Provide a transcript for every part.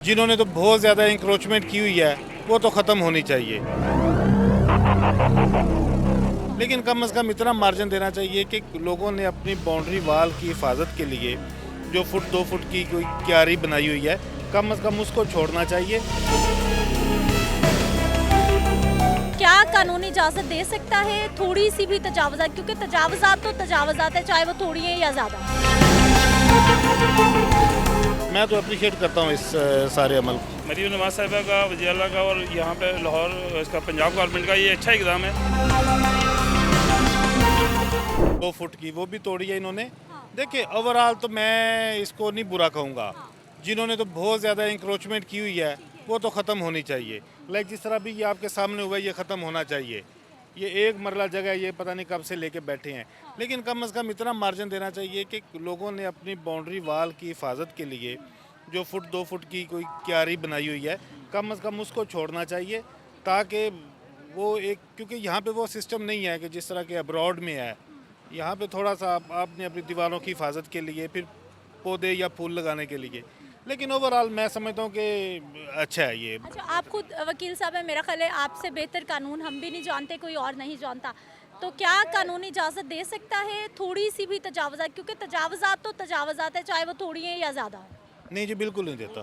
जिन्होंने तो बहुत ज़्यादा इंक्रोचमेंट की हुई है वो तो ख़त्म होनी चाहिए, लेकिन कम से कम इतना मार्जिन देना चाहिए कि लोगों ने अपनी बाउंड्री वाल की हिफाजत के लिए जो फुट 2 फुट की कोई क्यारी बनाई हुई है कम से कम उसको छोड़ना चाहिए। क्या कानूनी इजाज़त दे सकता है थोड़ी सी भी तजावज़ात, क्योंकि तजावज़ात तो तजावज़ात है, चाहे वो थोड़ी है या ज़्यादा। मैं तो अप्रिशिएट करता हूँ इस सारे अमल को। मरीम नवाज साहिबा का, वज़ीर आला का और यहाँ पे लाहौर इसका पंजाब गवर्नमेंट का ये अच्छा इक़दाम है। 2 फुट की वो भी तोड़ी है इन्होंने। देखिए ओवरऑल तो मैं इसको नहीं बुरा कहूँगा। जिन्होंने तो बहुत ज़्यादा इंक्रोचमेंट की हुई है वो तो ख़त्म होनी चाहिए। लाइक जिस तरह भी ये आपके सामने हुआ है ये ख़त्म होना चाहिए। ये एक मरला जगह ये पता नहीं कब से लेके बैठे हैं, लेकिन कम से कम इतना मार्जिन देना चाहिए कि लोगों ने अपनी बाउंड्री वाल की हिफाजत के लिए जो फुट 2 फुट की कोई क्यारी बनाई हुई है कम से कम उसको छोड़ना चाहिए, ताकि वो एक, क्योंकि यहाँ पे वो सिस्टम नहीं है कि जिस तरह के अब्रॉड में है। यहाँ पे थोड़ा सा आपने अपनी दीवारों की हिफाजत के लिए फिर पौधे या फूल लगाने के लिए, लेकिन ओवरऑल मैं समझता हूँ कि अच्छा है ये। अच्छा, आप खुद वकील साहब हैं, मेरा ख्याल है आपसे बेहतर कानून हम भी नहीं जानते, कोई और नहीं जानता, तो क्या कानूनी इजाज़त दे सकता है थोड़ी सी भी तजावज़ात, क्योंकि तजावज़ात तो तजावज़ात है, चाहे वो थोड़ी है या ज़्यादा। नहीं जी, बिल्कुल नहीं देता,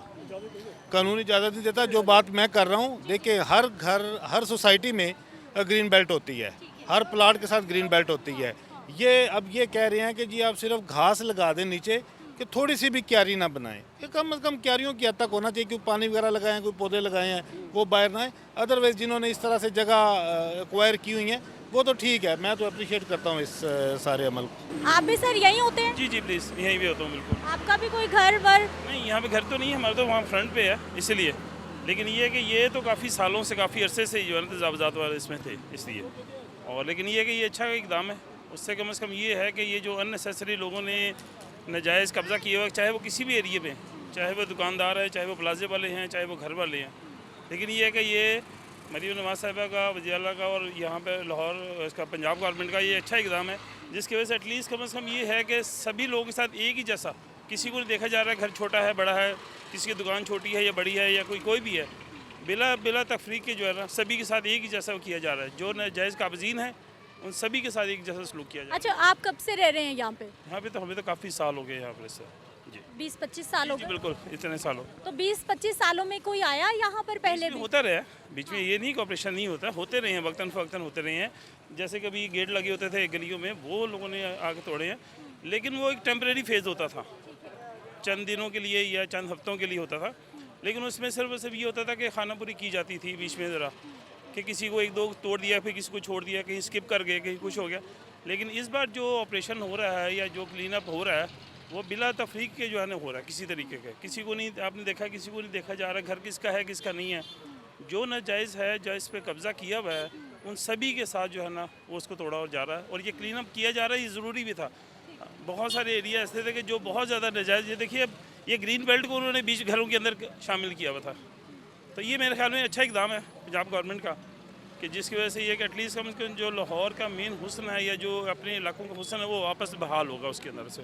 कानूनी इजाज़त नहीं देता। जो बात मैं कर रहा हूँ, देखिए हर घर हर सोसाइटी में ग्रीन बेल्ट होती है, हर प्लाट के साथ ग्रीन बेल्ट होती है। ये अब ये कह रहे हैं कि जी आप सिर्फ घास लगा दें नीचे, कि थोड़ी सी भी क्यारी ना बनाएं। ये कम से कम क्यारियों की हद तक होना चाहिए, क्योंकि पानी वगैरह लगाए हैं, कोई पौधे लगाए हैं, वो बाहर ना आए। अदरवाइज़ जिन्होंने इस तरह से जगह एक्वायर की हुई हैं वो तो ठीक है, मैं तो अप्रिशिएट करता हूँ इस सारे अमल को। आप भी सर यहीं होते हैं? जी प्लीज़, यहीं भी होता हूँ बिल्कुल। आपका भी कोई घर वर? नहीं, यहाँ पे घर तो नहीं है हमारा, तो वहाँ फ्रंट पे है इसलिए। लेकिन ये है कि ये तो काफ़ी सालों से, काफ़ी अरसे से जो है ना तजावज़ात वाले इसमें थे इसलिए। और लेकिन ये है कि ये अच्छा इक़दाम है। उससे कम से कम ये है कि ये जो अननेसेसरी लोगों ने नाजायज़ कब्ज़ा किया हुआ, चाहे वो किसी भी एरिए में, चाहे वो दुकानदार है, चाहे वो प्लाजे वाले हैं, चाहे वो घर वाले हैं, लेकिन ये है कि ये मरीम नवाज साहिबा का, वज़ीर आला का और यहाँ पे लाहौर इसका पंजाब गवर्नमेंट का ये अच्छा इक़दाम है, जिसकी वजह से एटलीस्ट कम से कम ये है कि सभी लोगों के साथ एक ही जैसा, किसी को नहीं देखा जा रहा है घर छोटा है बड़ा है, किसी की दुकान छोटी है या बड़ी है, या कोई भी है, बिला तफरीक के जो है ना सभी के साथ एक ही जैसा किया जा रहा है। जो नाजायज़ काबज़ीन है उन सभी के साथ एक जैसा सलूक किया जाए। अच्छा, आप कब से रह रहे हैं यहाँ पे? यहाँ पे तो हमें तो काफ़ी साल हो गए यहाँ पर सर। जी 20-25 साल हो जी गए? बिल्कुल, इतने सालों। तो 20-25 सालों में कोई आया यहाँ पर पहले भी? होता रहा, बीच में ये नहीं कि ऑपरेशन नहीं होता, होते रहे हैं, वक्तन फ़वक्तन होते रहे हैं। जैसे कभी गेट लगे होते थे गलियों में, वो लोगों ने आके तोड़े हैं, लेकिन वो एक टेम्परेरी फेज़ होता था, चंद दिनों के लिए या चंद हफ्तों के लिए होता था। लेकिन उसमें सिर्फ ये होता था कि खानापुरी की जाती थी बीच में ज़रा, कि किसी को 1-2 तोड़ दिया, फिर किसी को छोड़ दिया, कहीं स्किप कर गए, कहीं कुछ हो गया। लेकिन इस बार जो ऑपरेशन हो रहा है या जो क्लीन अप हो रहा है वो बिला तफरीक के जो है ना हो रहा है, किसी तरीके का किसी को नहीं, आपने देखा किसी को नहीं देखा जा रहा घर किसका है किसका नहीं है। जो नाजायज़ है, जो इस पर कब्ज़ा किया हुआ है, उन सभी के साथ जो है ना वो उसको तोड़ा और जा रहा है, और ये क्लीन अप किया जा रहा है, ये ज़रूरी भी था। बहुत सारे एरिया ऐसे थे कि जो बहुत ज़्यादा नाजायज़, ये देखिए अब ये ग्रीन बेल्ट को उन्होंने बीच घरों के अंदर शामिल किया हुआ था। तो ये मेरे ख्याल में अच्छा इक़दाम है पंजाब गवर्नमेंट का, कि जिसकी वजह से ये कि एटलीस्ट कम से कम जो लाहौर का मेन हुस्न है या जो अपने इलाकों का हुस्न है वो वापस बहाल होगा उसके अंदर से।